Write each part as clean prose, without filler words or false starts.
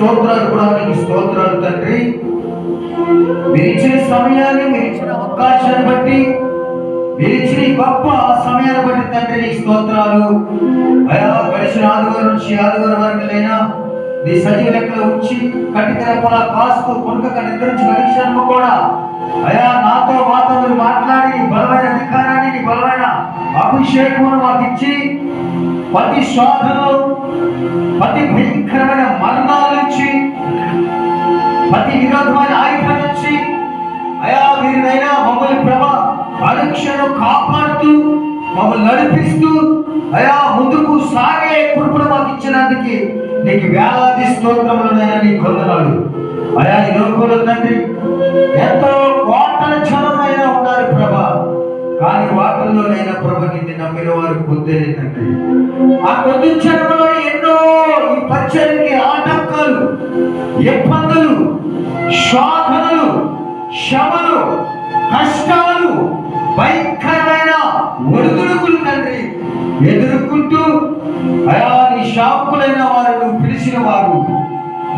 స్తోత్రాలు కూడా నీకు స్తోత్రాలు తండ్రి. మీరు ఇచ్చిన సమయాన్ని, మీరు ఇచ్చిన అవకాశాన్ని బట్టి, మీరు ఇచ్చిన గొప్ప సమయాన్ని బట్టి తండ్రి నీకు స్తోత్రాలు. అయా గడిచిన ఆదివారం నుంచి ఆదివారం వరకులైనా నీ సజీవ లెక్కలో ఉంచి కటిక రెప్పలా కాస్తూ కొనుక నిద్రించి గడిచాము కూడా అయా మాతో మీరు మాట్లాడి నీ బలమైన అధికారాన్ని, నీ బలమైన అభిషేకమును మాకు ఇచ్చి ప్రతి శోధనలు, ప్రతి భయంకరమైన మరణాల నుంచి, ప్రతి విరోధమైన ఆయుధం నుంచి అయా మీరునైనా మమ్మల్ని అనుక్షణం కాపాడుతూ మమ్మల్ని నడిపిస్తూ అయా ముందుకు సాగే కృపను మాకు ఇచ్చినందుకు నీకు వేలాది స్తోత్రములనైనా నీకు వందనాలు. అయా ఈ లోకంలో తండ్రి ఎంతో కోటల జనమైనా ఉన్నారు ప్రభా, కానీ వాటిల్లోనైనా ప్రభు నిన్ను నమ్మిన వారు పొందేది తండ్రి. ఆ కొద్ది జన్మలో ఎన్నో ఈ పరిచర్యకి ఆటంకాలు, ఇబ్బందులు, శోధనలు, శ్రమలు, కష్టాలు, భయంకరమైన ఒడిదుడుకులు తండ్రి ఎదుర్కొంటూ అయా నీ శాపకులైన వారు పిలిచిన వారు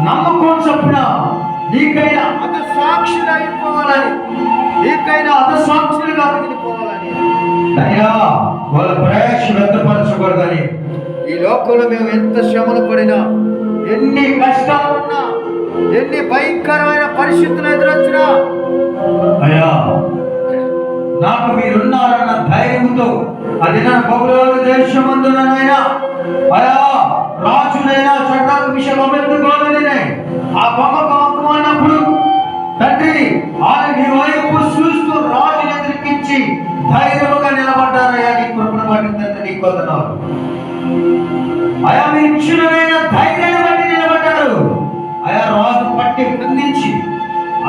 నమ్మకం చొప్పున నీకైనా అధసాక్షులు అయిపోవాలని, నీకైనా అధసాక్షులుగా మిగిలిపోవాలని అయ్యా వాళ్ళ ప్రయాస వ్యక్తపరచకూడదని ఈ లోకంలో మేము ఎంత శ్రమలు పడినా, ఎన్ని కష్టాలున్నా, ఎన్ని భయంకరమైన పరిస్థితులు ఎదురొచ్చినా అయ్యా నాకు మీరున్నారన్న ధైర్యంతో అది నా బబులోను దేశమందునైనా అయా రాజునైనా చట్టాలకు విషయం అమెత్తుకోవాలని ఆ బొమ్మకు అన్నప్పుడు తండ్రి ఆయన నీ వైపు చూస్తూ రాజుని ఎదిరికించి ధైర్యముగా నిలబడ్డారయ్యా. నీ కృపను బట్టి తండ్రి నీకు వందనాలు. అయా మీ ఇచ్చిన ధైర్యాన్ని బట్టి నిలబడ్డారు. అయా రాజు పట్టి బంధించి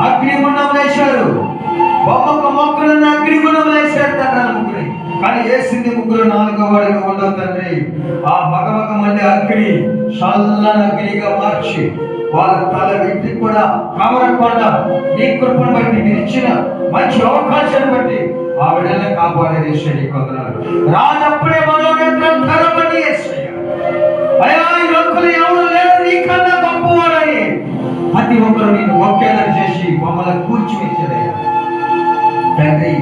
అగ్నిగుండం వేశారు. ఒక్కొక్క మొక్కలను అగ్నిగుండం వేశారు తండ్రి ముగ్గురి. కానీ వేసింది ముగ్గురు, నాలుగో వాడిగా ఉండవు తండ్రి. ఆ మగమగ మంది అగ్ని చల్లని అగ్నిగా మార్చి వాళ్ళ తల వెంటి కూడా కమరకుండా నీ కృపను బట్టి మీరు ఇచ్చిన మంచి అవకాశాన్ని బట్టి ఆ బిడ్డలను కాపాడేది యేసయ్య కొందనాలు. రాజు అప్పుడే మనోనేత్రం తెరవబడి యేసయ్య అయా ఈ లోకంలో ఎవరు లేరు నీకన్నా గొప్పవాడని ప్రతి ఒక్కరు నేను ఒకేదని చేసి మమ్మల్ని కూర్చివేసేదయ్యా తండ్రి.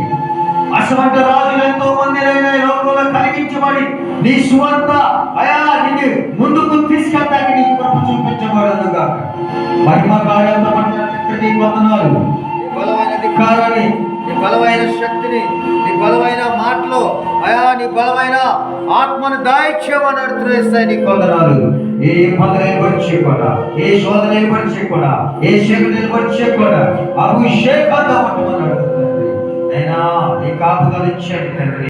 అసమంత రాజులు ఎంతో మంది లోకంలో కలిగించబడి నీ సువార్త అయా నిన్ను ముందుకు తీసుకెళ్ళడానికి నీ కృప చూపించబడదు గాక. మహిమ కార్యాలతో నీ వందనాలు. నీ బలమైన అధికారాన్ని, నీ బలమైన శక్తిని, నీ బలమైన మాటలు అయా నీ బలమైన ఆత్మను దాయిచ్చేమని అర్థిస్తాయి. నీ వందనాలు. ఏ పదవి నిలబడి చేయకుండా, ఏ శోధన నిలబడి చేయకుండా, ఏ శక్తి నిలబడి చేయకుండా అభిషేకంగా పట్టమని అడుగుతుంది అయినా నీ కాపుదలు ఇచ్చాడు తండ్రి.